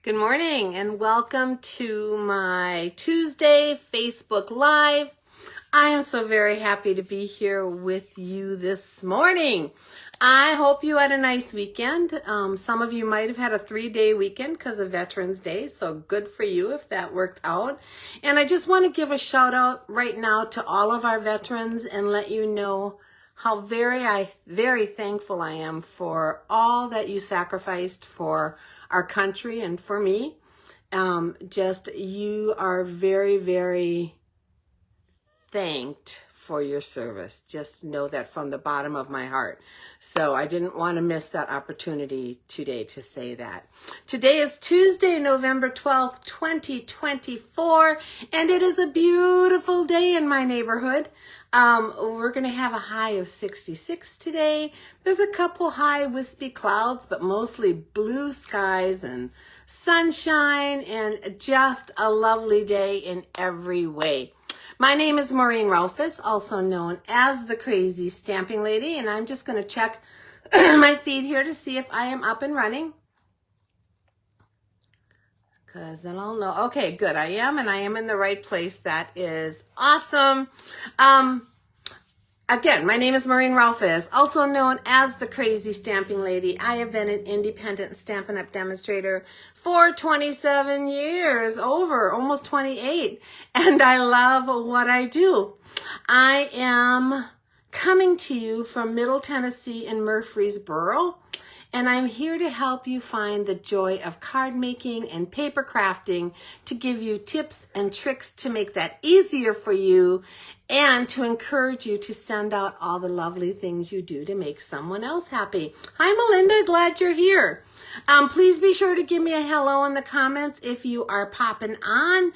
Good morning and welcome to my Tuesday Facebook Live. I am so very happy to be here with you this morning. I hope you had a nice weekend. Some of you might have had a 3-day weekend because of Veterans Day, so good for you if that worked out. And I just want to give a shout out right now to all of our veterans and let you know how very thankful I am for all that you sacrificed for our country and for me. You are very thanked for your service. Just know that from the bottom of my heart. So I didn't want to miss that opportunity today to say that. Today is Tuesday, November 12th, 2024, and it is a beautiful day in my neighborhood. We're going to have a high of 66 today. There's a couple high wispy clouds, but mostly blue skies and sunshine and just a lovely day in every way. My name is Maureen Rolfes, also known as the Crazy Stamping Lady, and I'm just going to check my feed here to see if I am up and running. Because then I'll know. Okay, good. I am, and I am in the right place. That is awesome. Again, my name is Maureen Rolfes, also known as the Crazy Stamping Lady. I have been an independent Stampin' Up! Demonstrator for 27 years, almost 28, and I love what I do. I am coming to you from Middle Tennessee in Murfreesboro, and I'm here to help you find the joy of card making and paper crafting, to give you tips and tricks to make that easier for you and to encourage you to send out all the lovely things you do to make someone else happy. Hi, Melinda. Glad you're here. Please be sure to give me a hello in the comments if you are popping on.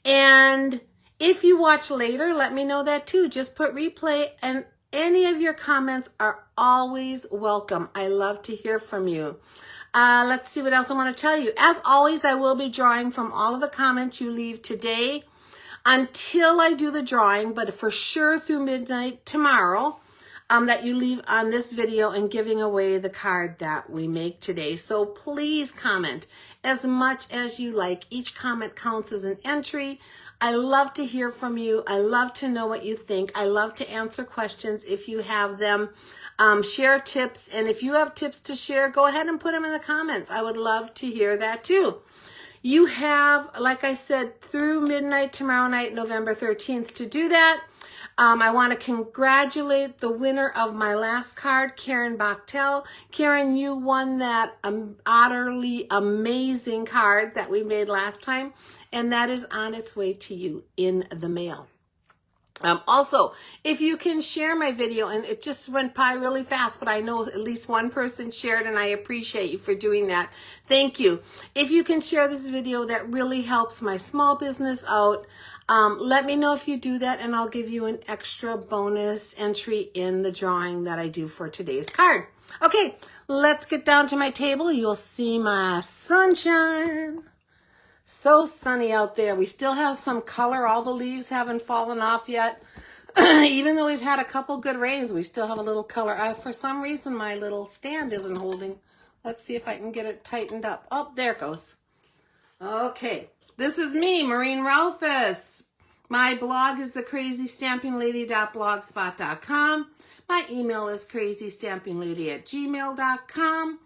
And if you watch later, let me know that too. Just put replay, and any of your comments are always welcome. I love to hear from you. Let's see what else I want to tell you. As always, I will be drawing from all of the comments you leave today until I do the drawing, but for sure through midnight tomorrow, that you leave on this video and giving away the card that we make today. So please comment as much as you like. Each comment counts as an entry. I love to hear from you. I love to know what you think. I love to answer questions if you have them. Share tips, and if you have tips to share, go ahead and put them in the comments. I would love to hear that too. You have, like I said, through midnight tomorrow night, November 13th, to do that. I want to congratulate the winner of my last card, Karen Bachtel. Karen, you won that utterly amazing card that we made last time, and that is on its way to you in the mail. Also, if you can share my video, and it just went by really fast, but I know at least one person shared, and I appreciate you for doing that. Thank you. If you can share this video, that really helps my small business out. Let me know if you do that, and I'll give you an extra bonus entry in the drawing that I do for today's card. Okay, let's get down to my table. You'll see my sunshine. So sunny out there. We still have some color. All the leaves haven't fallen off yet. Even though we've had a couple good rains, we still have a little color. For some reason, my little stand isn't holding. Let's see if I can get it tightened up. Oh, there it goes. Okay. This is me, Maureen Rolfes. My blog is thecrazystampinglady.blogspot.com. My email is crazystampinglady@gmail.com.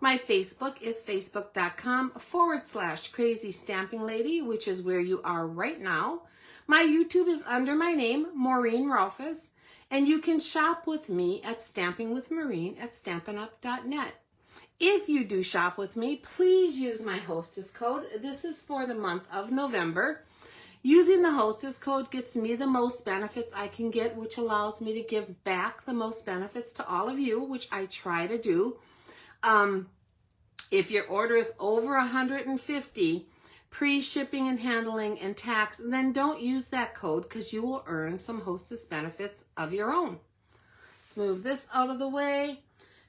My Facebook is facebook.com/Crazy Stamping Lady, which is where you are right now. My YouTube is under my name, Maureen Rolfes, and you can shop with me at Stamping with Maureen at stampinup.net. If you do shop with me, please use my hostess code. This is for the month of November. Using the hostess code gets me the most benefits I can get, which allows me to give back the most benefits to all of you, which I try to do. If your order is over $150, pre-shipping and handling and tax, then don't use that code because you will earn some hostess benefits of your own. Let's move this out of the way.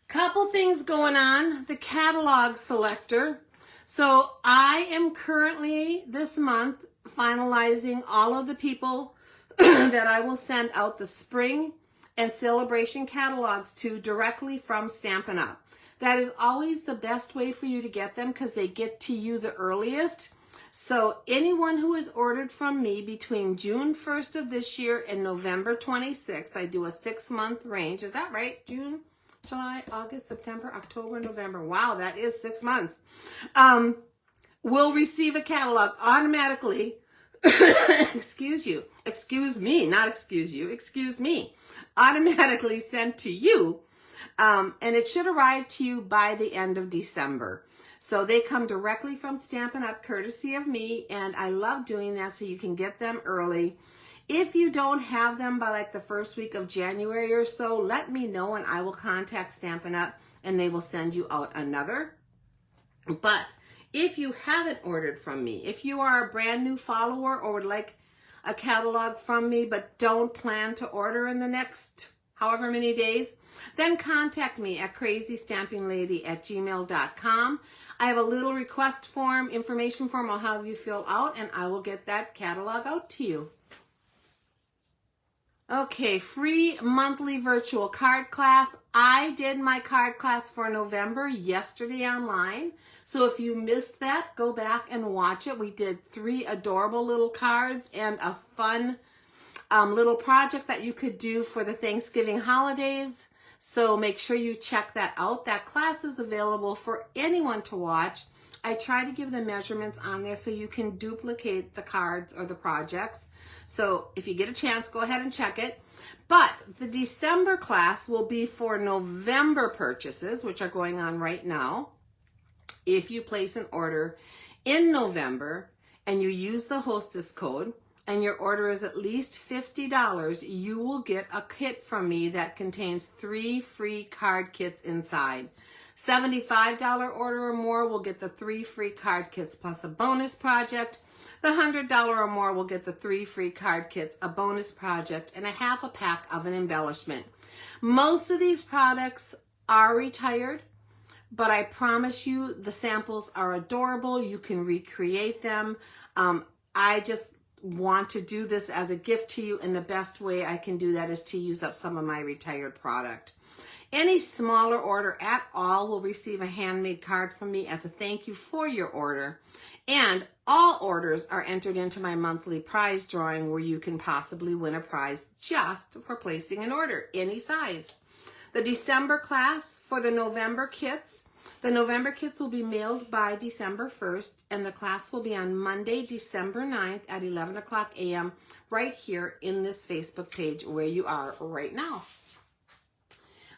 Couple things going on. The catalog selector. So I am currently this month finalizing all of the people that I will send out the spring and celebration catalogs to directly from Stampin' Up. That is always the best way for you to get them because they get to you the earliest. So anyone who has ordered from me between June 1st of this year and November 26th, I do a 6-month range. Is that right? June, July, August, September, October, November. Wow, that is 6 months. Will receive a catalog automatically. Excuse me, automatically sent to you. And it should arrive to you by the end of December. So they come directly from Stampin' Up, courtesy of me, and I love doing that so you can get them early. If you don't have them by like the first week of January or so, let me know and I will contact Stampin' Up and they will send you out another. But if you haven't ordered from me, if you are a brand new follower or would like a catalog from me but don't plan to order in the next however many days, then contact me at crazystampinglady@gmail.com. I have a little request form, information form I'll have you fill out, and I will get that catalog out to you. Okay, free monthly virtual card class. I did my card class for November yesterday online. So if you missed that, go back and watch it. We did 3 adorable little cards and a fun little project that you could do for the Thanksgiving holidays. So make sure you check that out. That class is available for anyone to watch. I try to give the measurements on there so you can duplicate the cards or the projects. So if you get a chance, go ahead and check it. But the December class will be for November purchases, which are going on right now. If you place an order in November and you use the hostess code, and your order is at least $50, you will get a kit from me that contains 3 free card kits inside. $75 order or more will get the 3 free card kits plus a bonus project. The $100 or more will get the 3 free card kits, a bonus project, and a half a pack of an embellishment. Most of these products are retired, but I promise you the samples are adorable. You can recreate them. I just want to do this as a gift to you, and the best way I can do that is to use up some of my retired product. Any smaller order at all will receive a handmade card from me as a thank you for your order. And all orders are entered into my monthly prize drawing where you can possibly win a prize just for placing an order, any size. The December class for the November kits. The November kits will be mailed by December 1st, and the class will be on Monday, December 9th at 11 o'clock a.m. right here in this Facebook page where you are right now.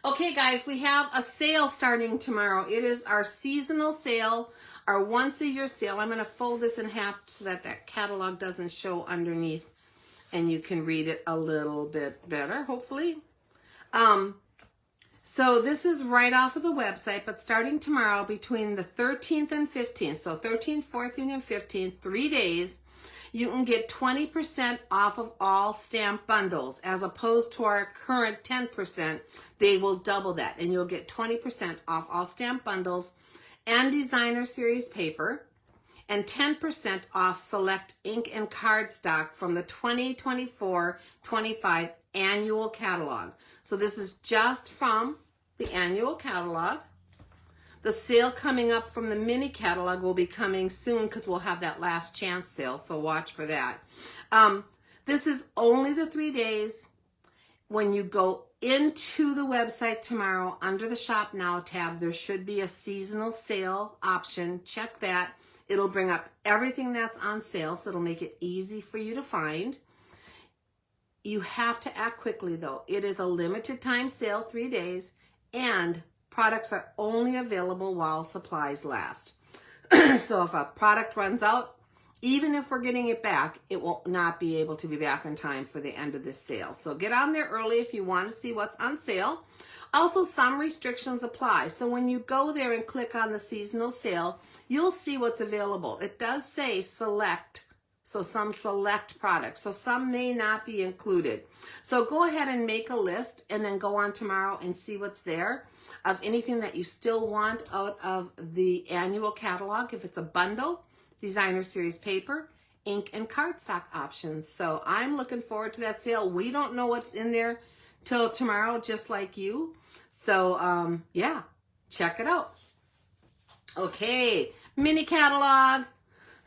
Okay, guys, we have a sale starting tomorrow. It is our seasonal sale, our once-a-year sale. I'm going to fold this in half so that that catalog doesn't show underneath, and you can read it a little bit better, hopefully. So this is right off of the website, but starting tomorrow between the 13th and 15th, so 13th, 14th, and 15th, 3 days, you can get 20% off of all stamp bundles. As opposed to our current 10%, they will double that, and you'll get 20% off all stamp bundles and designer series paper, and 10% off select ink and cardstock from the 2024-25 annual catalog. So this is just from the annual catalog. The sale coming up from the mini catalog will be coming soon because we'll have that last chance sale, so watch for that. This is only the 3 days. When you go into the website tomorrow, under the Shop Now tab, there should be a seasonal sale option. Check that. It'll bring up everything that's on sale, so it'll make it easy for you to find. You have to act quickly, though. It is a limited time sale, 3 days, and products are only available while supplies last. So if a product runs out, even if we're getting it back, it will not be able to be back in time for the end of this sale. So get on there early if you want to see what's on sale. Also, some restrictions apply. So when you go there and click on the seasonal sale, you'll see what's available. It does say select. So some select products. So some may not be included. So go ahead and make a list and then go on tomorrow and see what's there of anything that you still want out of the annual catalog. If it's a bundle, designer series paper, ink, and cardstock options. So I'm looking forward to that sale. We don't know what's in there till tomorrow, just like you. So yeah, check it out. Okay, mini catalog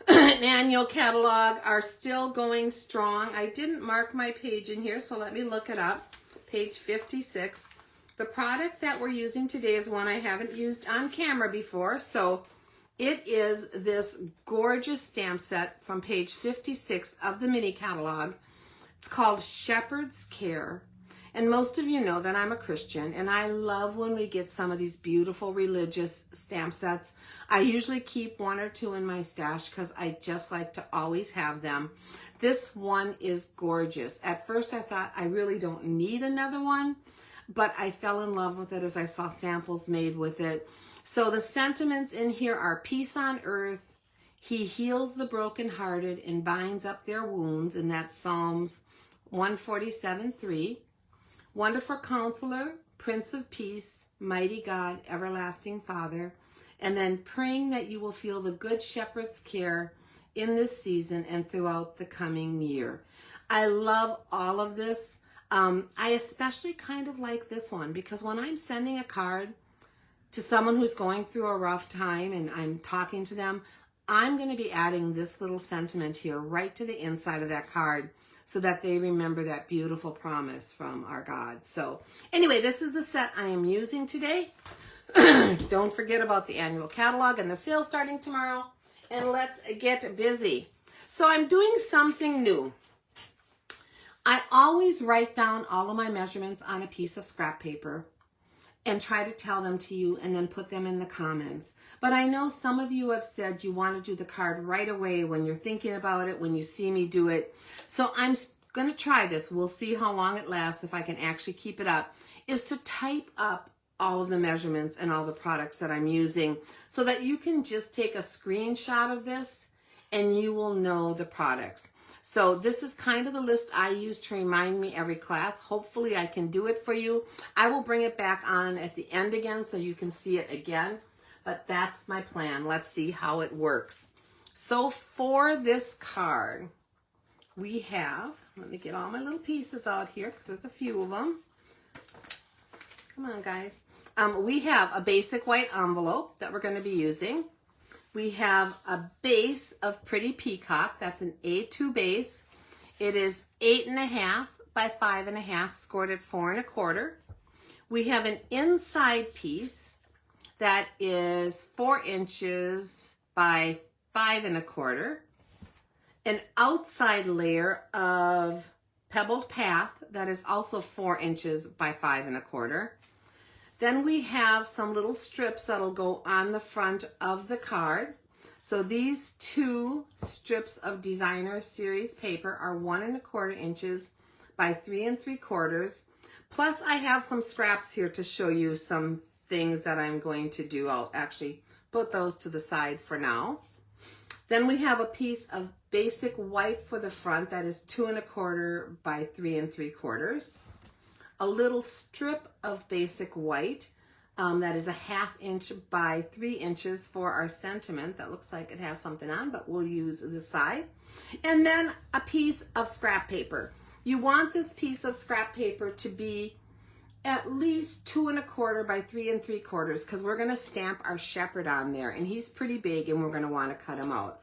and annual catalog are still going strong. I didn't mark my page in here, so let me look it up. Page 56. The product that we're using today is one I haven't used on camera before, so it is this gorgeous stamp set from page 56 of the mini catalog. It's called Shepherd's Care. And most of you know that I'm a Christian, and I love when we get some of these beautiful religious stamp sets. I usually keep one or two in my stash because I just like to always have them. This one is gorgeous. At first I thought I really don't need another one, but I fell in love with it as I saw samples made with it. So the sentiments in here are peace on earth. He heals the brokenhearted and binds up their wounds, and that's Psalms 147:3. Wonderful Counselor, Prince of Peace, Mighty God, Everlasting Father. And then praying that you will feel the Good Shepherd's care in this season and throughout the coming year. I love all of this. I especially kind of like this one because when I'm sending a card to someone who's going through a rough time and I'm talking to them, I'm going to be adding this little sentiment here right to the inside of that card, so that they remember that beautiful promise from our God. So anyway, this is the set I am using today. Don't forget about the annual catalog and the sale starting tomorrow. And let's get busy. So I'm doing something new. I always write down all of my measurements on a piece of scrap paper and try to tell them to you and then put them in the comments. But I know some of you have said you want to do the card right away when you're thinking about it, when you see me do it. So I'm going to try this. We'll see how long it lasts, if I can actually keep it up, is to type up all of the measurements and all the products that I'm using so that you can just take a screenshot of this and you will know the products. So this is kind of the list I use to remind me every class. Hopefully I can do it for you. I will bring it back on at the end again so you can see it again. But that's my plan. Let's see how it works. So for this card, we have, let me get all my little pieces out here because there's a few of them. Come on, guys. We have a basic white envelope that we're going to be using. We have a base of Pretty Peacock. That's an A2 base. It is 8.5 by 5.5, scored at 4 1/4. We have an inside piece that is 4 inches by 5 1/4. An outside layer of Pebbled Path that is also 4 inches by 5 1/4. Then we have some little strips that'll go on the front of the card. So these 2 strips of Designer Series paper are 1 1/4 inches by 3 3/4. Plus I have some scraps here to show you some things that I'm going to do. I'll actually put those to the side for now. Then we have a piece of basic white for the front that is 2 1/4 by 3 3/4. A little strip of basic white that is a 1/2 inch by 3 inches for our sentiment. That looks like it has something on, but we'll use this side. And then a piece of scrap paper. You want this piece of scrap paper to be at least 2 1/4 by 3 3/4 because we're going to stamp our shepherd on there, and he's pretty big and we're going to want to cut him out.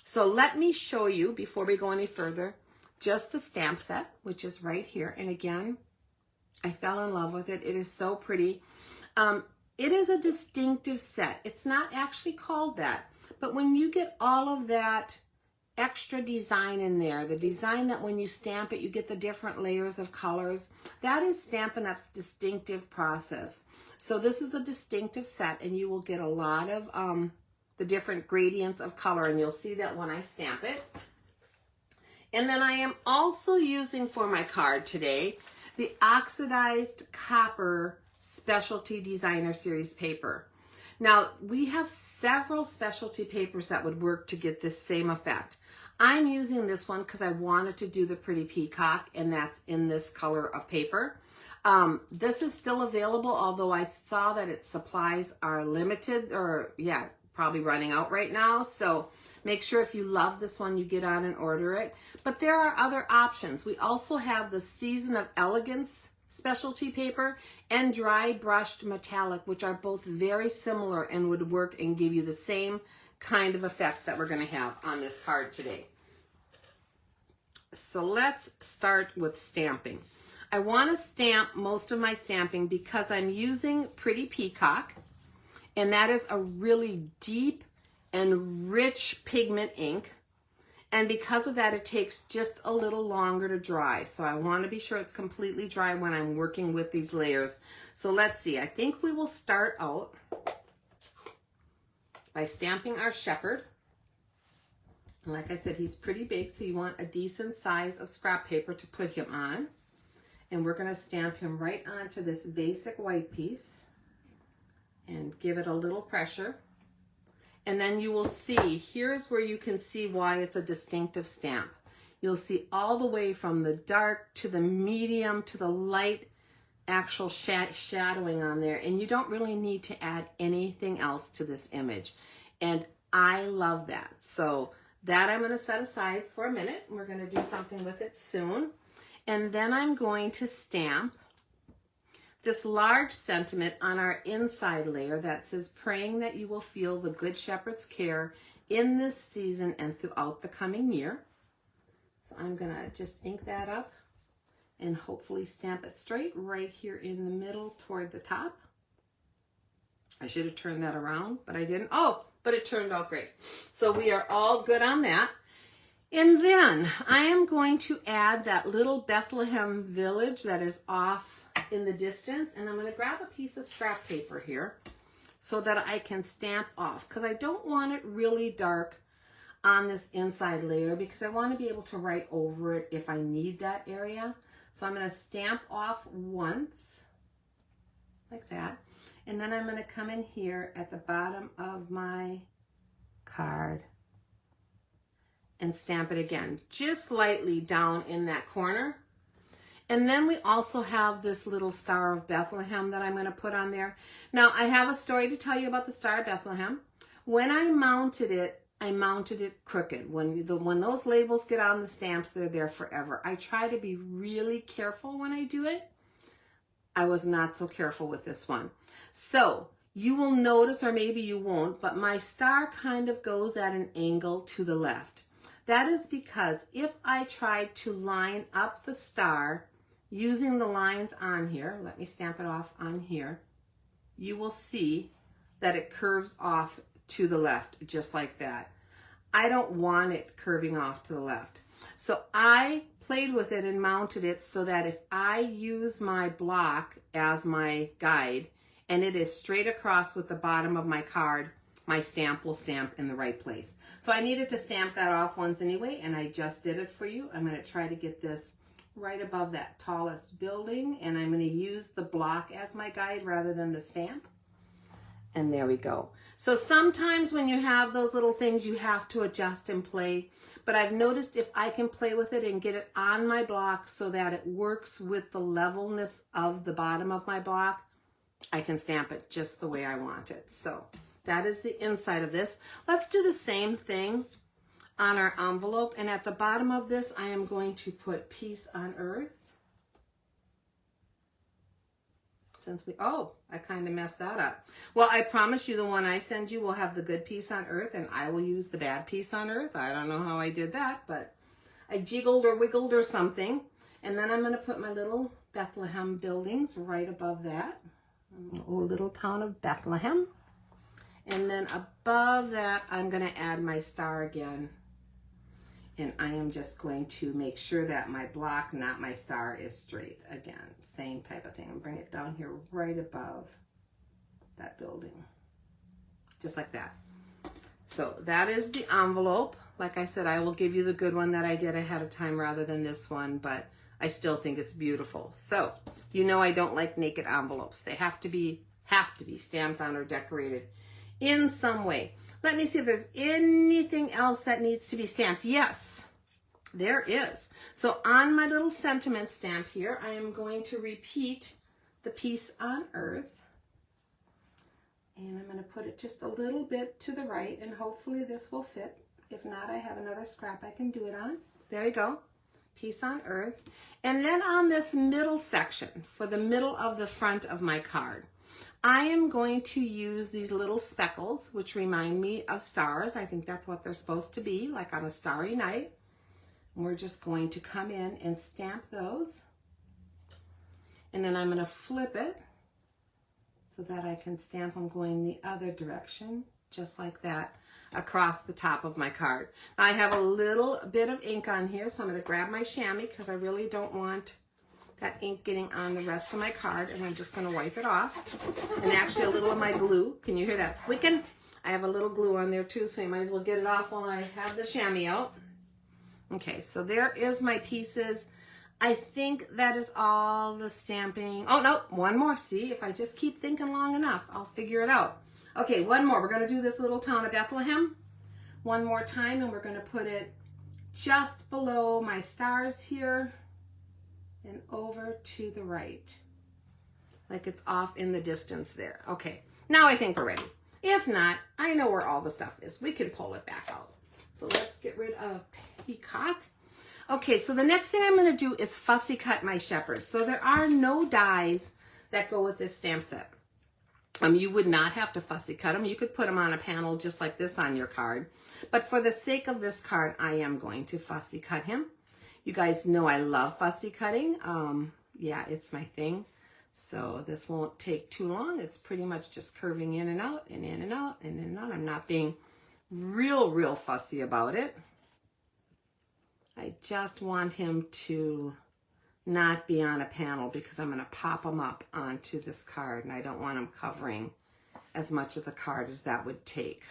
So let me show you, before we go any further, just the stamp set, which is right here. And again, I fell in love with it. It is so pretty. It is a distinctive set. It's not actually called that, but when you get all of that extra design in there, the design that when you stamp it, you get the different layers of colors, that is Stampin' Up's distinctive process. So this is a distinctive set, and you will get a lot of the different gradients of color, and you'll see that when I stamp it. And then I am also using for my card today the oxidized copper specialty Designer Series paper. Now, we have several specialty papers that would work to get this same effect. I'm using this one because I wanted to do the Pretty Peacock, and that's in this color of paper. This is still available, although I saw that its supplies are limited, or yeah, probably running out right now. So make sure if you love this one, you get on and order it. But there are other options. We also have the Season of Elegance specialty paper and dry brushed metallic, which are both very similar and would work and give you the same kind of effect that we're going to have on this card today. So let's start with stamping. I want to stamp most of my stamping because I'm using Pretty Peacock, and that is a really deep and rich pigment ink. And because of that, it takes just a little longer to dry. So I want to be sure it's completely dry when I'm working with these layers. So let's see. I think we will start out by stamping our shepherd. And like I said, he's pretty big, so you want a decent size of scrap paper to put him on. And we're going to stamp him right onto this basic white piece and give it a little pressure. And then you will see, here's where you can see why it's a distinctive stamp. You'll see all the way from the dark to the medium to the light actual shadowing on there. And you don't really need to add anything else to this image. And I love that. So that I'm going to set aside for a minute. We're going to do something with it soon. And then I'm going to stamp this large sentiment on our inside layer that says, praying that you will feel the Good Shepherd's care in this season and throughout the coming year. So I'm going to just ink that up and hopefully stamp it straight right here in the middle toward the top. I should have turned that around, but I didn't. Oh, but it turned out great. So we are all good on that. And then I am going to add that little Bethlehem village that is off in the distance, and I'm going to grab a piece of scrap paper here so that I can stamp off, because I don't want it really dark on this inside layer because I want to be able to write over it if I need that area. So I'm going to stamp off once like that, and then I'm going to come in here at the bottom of my card and stamp it again, just lightly down in that corner. And then we also have this little Star of Bethlehem that I'm going to put on there. Now, I have a story to tell you about the Star of Bethlehem. When I mounted it crooked. When those labels get on the stamps, they're there forever. I try to be really careful when I do it. I was not so careful with this one. So you will notice, or maybe you won't, but my star kind of goes at an angle to the left. That is because if I tried to line up the star using the lines on here, let me stamp it off on here, you will see that it curves off to the left, just like that. I don't want it curving off to the left. So I played with it and mounted it so that if I use my block as my guide and it is straight across with the bottom of my card, my stamp will stamp in the right place. So I needed to stamp that off once anyway, and I just did it for you. I'm going to try to get this right above that tallest building, and I'm going to use the block as my guide rather than the stamp. And there we go. So sometimes when you have those little things, you have to adjust and play. But I've noticed if I can play with it and get it on my block so that it works with the levelness of the bottom of my block, I can stamp it just the way I want it. So that is the inside of this. Let's do the same thing on our envelope. And at the bottom of this, I am going to put Peace on Earth. I kind of messed that up. Well, I promise you the one I send you will have the good peace on earth, and I will use the bad peace on earth. I don't know how I did that, but I jiggled or wiggled or something. And then I'm going to put my little Bethlehem buildings right above that. Oh, little town of Bethlehem. And then above that, I'm going to add my star again. And I am just going to make sure that my block, not my star, is straight. Again, same type of thing. And bring it down here right above that building. Just like that. So that is the envelope. Like I said, I will give you the good one that I did ahead of time rather than this one, but I still think it's beautiful. So, you know I don't like naked envelopes. They have to be stamped on or decorated in some way. Let me see if there's anything else that needs to be stamped. Yes, there is. So on my little sentiment stamp here, I am going to repeat the Peace on Earth. And I'm going to put it just a little bit to the right, and hopefully this will fit. If not, I have another scrap I can do it on. There you go. peace on earth. And then on this middle section, for the middle of the front of my card, I am going to use these little speckles, which remind me of stars. I think that's what they're supposed to be, like on a starry night. And we're just going to come in and stamp those. And then I'm going to flip it so that I can stamp them going the other direction, just like that, across the top of my card. Now I have a little bit of ink on here, so I'm going to grab my chamois because I really don't want that ink getting on the rest of my card, and I'm just going to wipe it off. And actually a little of my glue, can you hear that squeaking? I have a little glue on there too, so you might as well get it off while I have the chamois out. Okay, so there is my pieces. I think that is all the stamping. Oh no, one more. See, if I just keep thinking long enough, I'll figure it out. Okay, one more. We're going to do this little town of Bethlehem one more time, and we're going to put it just below my stars here and over to the right, like it's off in the distance there. Okay, now I think we're ready. If not, I know where all the stuff is. We can pull it back out. So let's get rid of Peacock. Okay, so the next thing I'm going to do is fussy cut my shepherd. So there are no dies that go with this stamp set. You would not have to fussy cut them. You could put them on a panel just like this on your card. But for the sake of this card, I am going to fussy cut him. You guys know I love fussy cutting. Yeah, it's my thing. So this won't take too long. It's pretty much just curving in and out and in and out and in and out. I'm not being real fussy about it. I just want him to not be on a panel because I'm going to pop him up onto this card, and I don't want him covering as much of the card as that would take.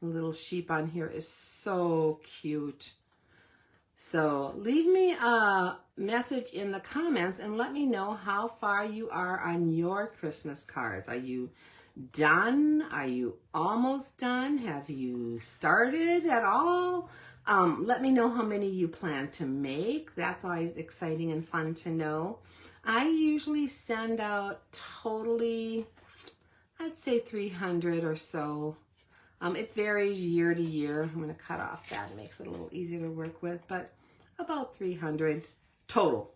The little sheep on here is so cute. So leave me a message in the comments and let me know how far you are on your Christmas cards. Are you done? Are you almost done? Have you started at all? Let me know how many you plan to make. That's always exciting and fun to know. I usually send out totally, I'd say 300 or so. It varies year to year. I'm going to cut off that. It makes it a little easier to work with, but about 300 total.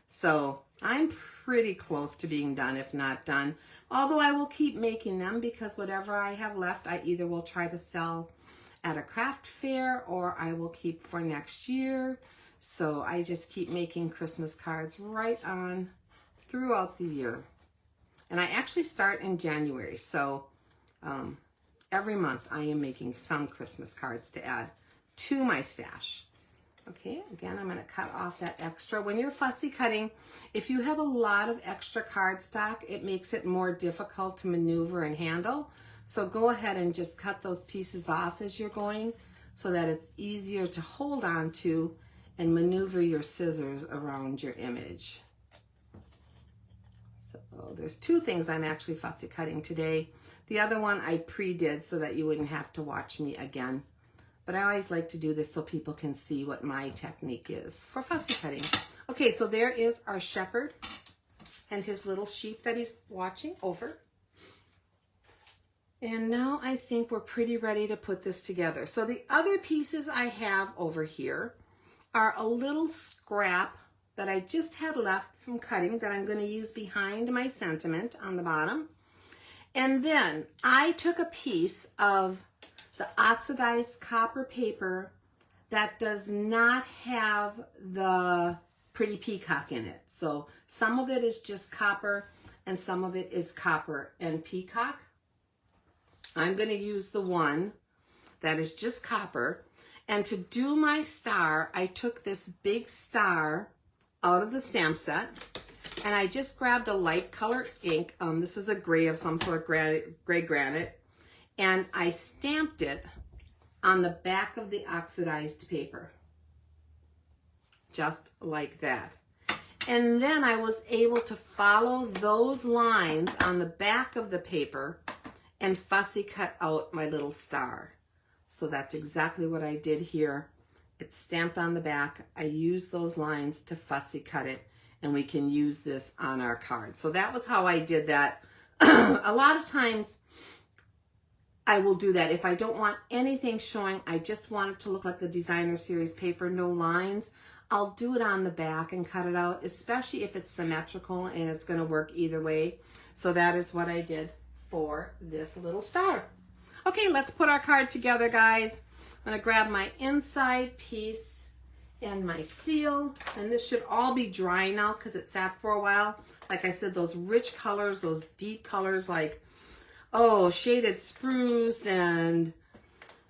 So I'm pretty close to being done, if not done. Although I will keep making them because whatever I have left, I either will try to sell at a craft fair or I will keep for next year. So I just keep making Christmas cards right on throughout the year. And I actually start in January. So every month I am making some Christmas cards to add to my stash. Okay, again, I'm going to cut off that extra. When you're fussy cutting, if you have a lot of extra cardstock, it makes it more difficult to maneuver and handle. So go ahead and just cut those pieces off as you're going so that it's easier to hold on to and maneuver your scissors around your image. So there's two things I'm actually fussy cutting today. The other one I pre-did so that you wouldn't have to watch me again. But I always like to do this so people can see what my technique is for fussy cutting. Okay, so there is our shepherd and his little sheep that he's watching over. And now I think we're pretty ready to put this together. So the other pieces I have over here are a little scrap that I just had left from cutting that I'm going to use behind my sentiment on the bottom. And then I took a piece of the oxidized copper paper that does not have the pretty peacock in it. So some of it is just copper and some of it is copper and peacock. I'm going to use the one that is just copper. And to do my star, I took this big star out of the stamp set and I just grabbed a light color ink. This is a gray of some sort, gray granite. And I stamped it on the back of the oxidized paper, just like that. And then I was able to follow those lines on the back of the paper and fussy cut out my little star. So that's exactly what I did here. It's stamped on the back. I used those lines to fussy cut it, and we can use this on our card. So that was how I did that. A lot of times, I will do that. If I don't want anything showing, I just want it to look like the designer series paper, no lines, I'll do it on the back and cut it out, especially if it's symmetrical and it's going to work either way. So that is what I did for this little star. Okay, let's put our card together, guys. I'm going to grab my inside piece and my seal, and this should all be dry now because it sat for a while. Like I said, those rich colors, those deep colors like, oh, shaded spruce and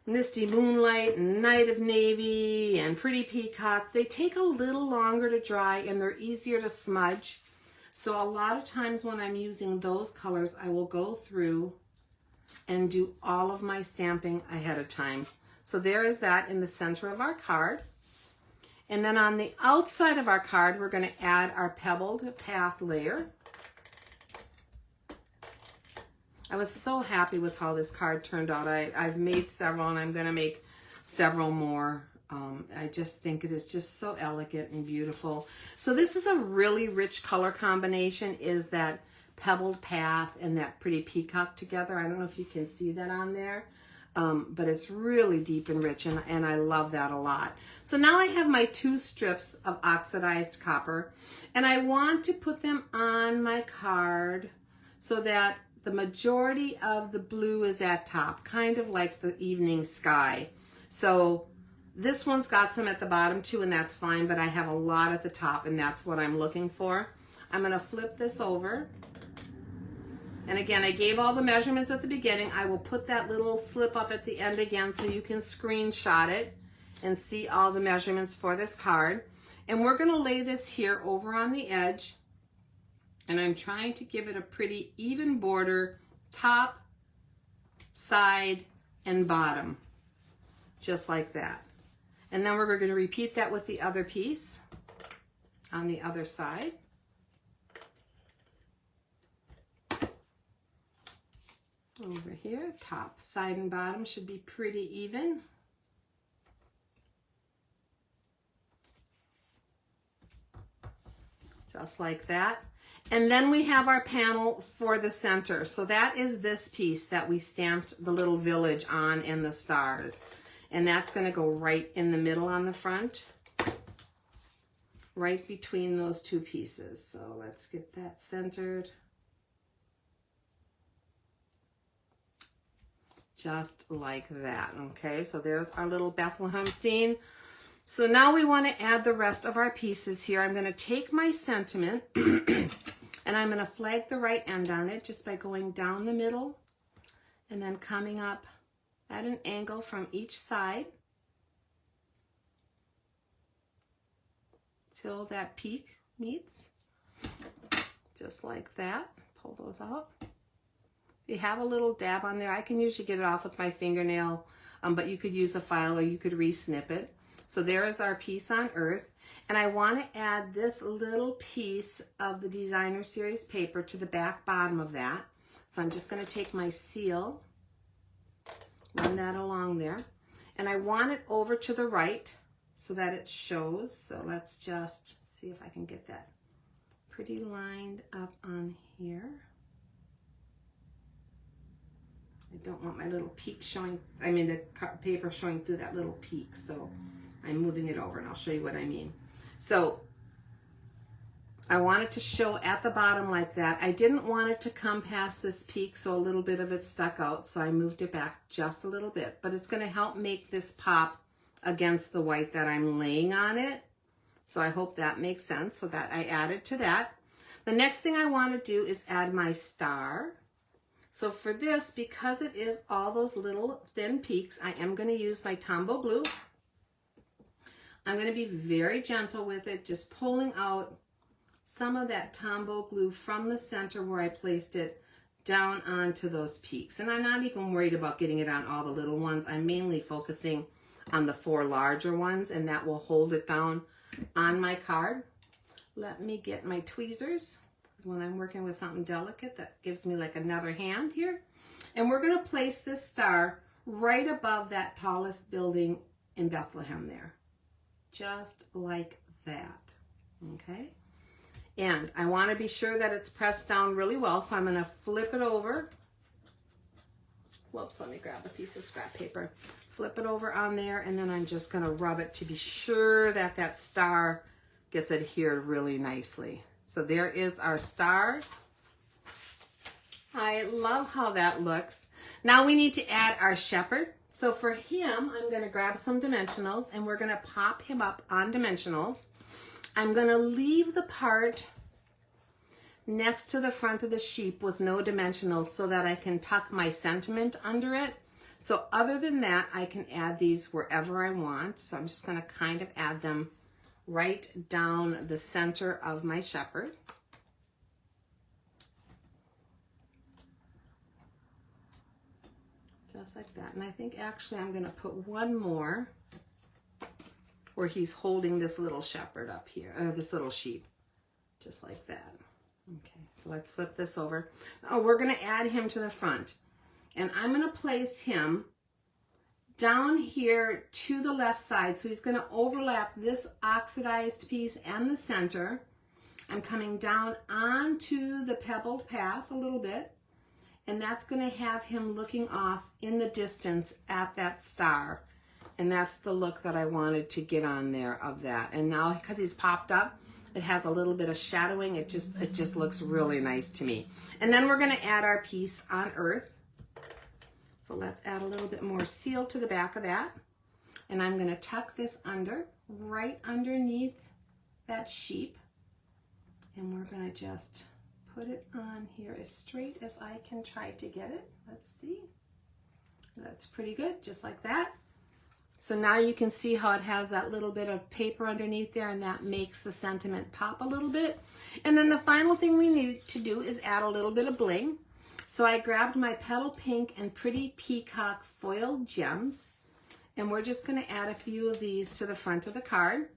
misty moonlight and night of navy and pretty peacock, they take a little longer to dry and they're easier to smudge. So a lot of times when I'm using those colors, I will go through and do all of my stamping ahead of time. So there is that in the center of our card. And then on the outside of our card, we're going to add our pebbled path layer. I was so happy with how this card turned out. I've made several and I'm going to make several more. I just think it is just so elegant and beautiful. So this is a really rich color combination, is that pebbled path and that pretty peacock together. I don't know if you can see that on there. But it's really deep and rich, and I love that a lot. So now I have my 2 strips of oxidized copper, and I want to put them on my card so that the majority of the blue is at top, kind of like the evening sky. So this one's got some at the bottom too, and that's fine, but I have a lot at the top, and that's what I'm looking for. I'm going to flip this over. And again, I gave all the measurements at the beginning. I will put that little slip up at the end again so you can screenshot it and see all the measurements for this card. And we're going to lay this here over on the edge. And I'm trying to give it a pretty even border, top, side, and bottom. Just like that. And then we're going to repeat that with the other piece on the other side. Over here, top, side, and bottom should be pretty even. Just like that. And then we have our panel for the center. So that is this piece that we stamped the little village on and the stars. And that's going to go right in the middle on the front, right between those 2 pieces. So let's get that centered. Just like that. Okay, so there's our little Bethlehem scene. So now we want to add the rest of our pieces here. I'm going to take my sentiment and I'm going to flag the right end on it just by going down the middle and then coming up at an angle from each side till that peak meets. Just like that. Pull those out. You have a little dab on there. I can usually get it off with my fingernail, but you could use a file or you could re-snip it. So there is our piece on earth. And I want to add this little piece of the designer series paper to the back bottom of that. So I'm just going to take my seal, run that along there. And I want it over to the right so that it shows. So let's just see if I can get that pretty lined up on here. I don't want my little peak showing, I mean the paper showing through that little peak, so I'm moving it over and I'll show you what I mean. So I want it to show at the bottom like that. I didn't want it to come past this peak, so a little bit of it stuck out, so I moved it back just a little bit. But it's going to help make this pop against the white that I'm laying on it. So I hope that makes sense, so that I added to that. The next thing I want to do is add my star. So for this, because it is all those little thin peaks, I am going to use my Tombow glue. I'm going to be very gentle with it, just pulling out some of that Tombow glue from the center where I placed it down onto those peaks. And I'm not even worried about getting it on all the little ones. I'm mainly focusing on the 4 larger ones, and that will hold it down on my card. Let me get my tweezers. When I'm working with something delicate, that gives me like another hand here. And we're going to place this star right above that tallest building in Bethlehem there. Just like that. Okay. And I want to be sure that it's pressed down really well, so I'm going to flip it over Whoops, let me grab a piece of scrap paper. Flip it over on there, and then I'm just gonna rub it to be sure that that star gets adhered really nicely. So there is our star. I love how that looks. Now we need to add our shepherd. So for him, I'm gonna grab some dimensionals and we're gonna pop him up on dimensionals. I'm gonna leave the part next to the front of the sheep with no dimensionals so that I can tuck my sentiment under it. So other than that, I can add these wherever I want. So I'm just gonna kind of add them right down the center of my shepherd. Just like that. And I think actually I'm gonna put one more where he's holding this little shepherd up here, or this little sheep, just like that. Okay, so let's flip this over. Now we're gonna add him to the front. And I'm gonna place him down here to the left side. So he's gonna overlap this oxidized piece and the center. I'm coming down onto the pebbled path a little bit. And that's gonna have him looking off in the distance at that star. And that's the look that I wanted to get on there of that. And now, because he's popped up, it has a little bit of shadowing. It just looks really nice to me. And then we're gonna add our piece on earth. So let's add a little bit more seal to the back of that. And I'm gonna tuck this under, right underneath that sheep. And we're gonna just put it on here as straight as I can try to get it. Let's see. That's pretty good, just like that. So now you can see how it has that little bit of paper underneath there, and that makes the sentiment pop a little bit. And then the final thing we need to do is add a little bit of bling. So I grabbed my Petal Pink and Pretty Peacock foiled gems, and we're just gonna add a few of these to the front of the card.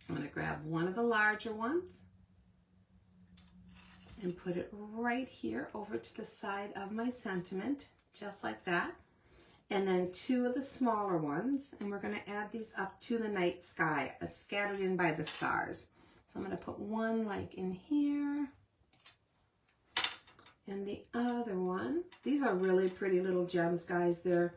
I'm gonna grab one of the larger ones and put it right here over to the side of my sentiment, just like that. And then two of the smaller ones, and we're gonna add these up to the night sky, scattered in by the stars. So I'm gonna put one like in here, and the other one. These are really pretty little gems, guys. They're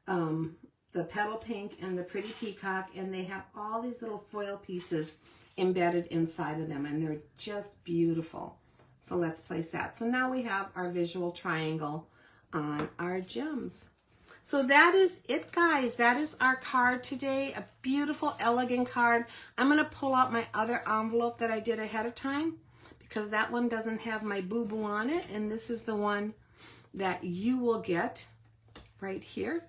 the Petal Pink and the Pretty Peacock, and they have all these little foil pieces embedded inside of them, and they're just beautiful. So let's place that. So now we have our visual triangle on our gems. So that is it, guys. That is our card today. A beautiful, elegant card. I'm going to pull out my other envelope that I did ahead of time because that one doesn't have my boo-boo on it. And this is the one that you will get right here.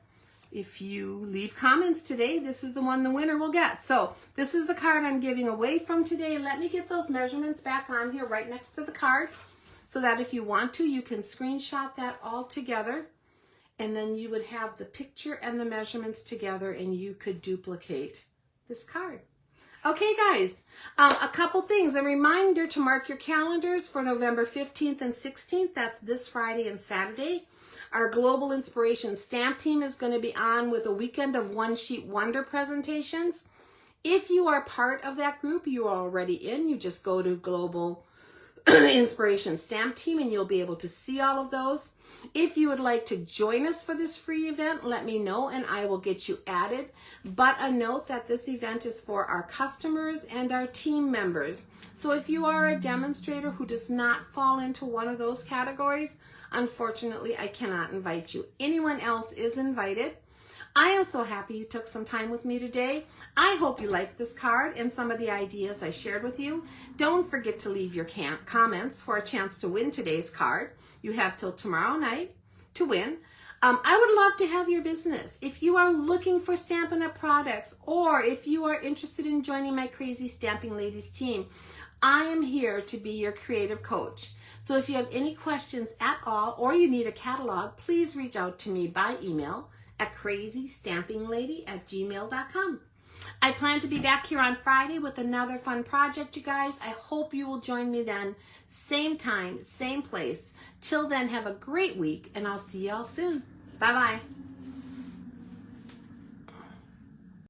If you leave comments today, this is the one the winner will get. So this is the card I'm giving away from today. Let me get those measurements back on here right next to the card so that if you want to, you can screenshot that all together. And then you would have the picture and the measurements together and you could duplicate this card. Okay, guys, a couple things. A reminder to mark your calendars for November 15th and 16th. That's this Friday and Saturday. Our Global Inspiration Stamp Team is going to be on with a weekend of One Sheet Wonder presentations. If you are part of that group, you are already in. You just go to Global Inspiration Stamp Team and you'll be able to see all of those. If you would like to join us for this free event, let me know and I will get you added. But a note that this event is for our customers and our team members. So if you are a demonstrator who does not fall into one of those categories, unfortunately, I cannot invite you. Anyone else is invited. I am so happy you took some time with me today. I hope you liked this card and some of the ideas I shared with you. Don't forget to leave your comments for a chance to win today's card. You have till tomorrow night to win. I would love to have your business. If you are looking for Stampin' Up! Products, or if you are interested in joining my Crazy Stamping Ladies team, I am here to be your creative coach. So if you have any questions at all, or you need a catalog, please reach out to me by email at crazystampinglady@gmail.com. I plan to be back here on Friday with another fun project, you guys. I hope you will join me then. Same time, same place. Till then, have a great week, and I'll see y'all soon. Bye-bye.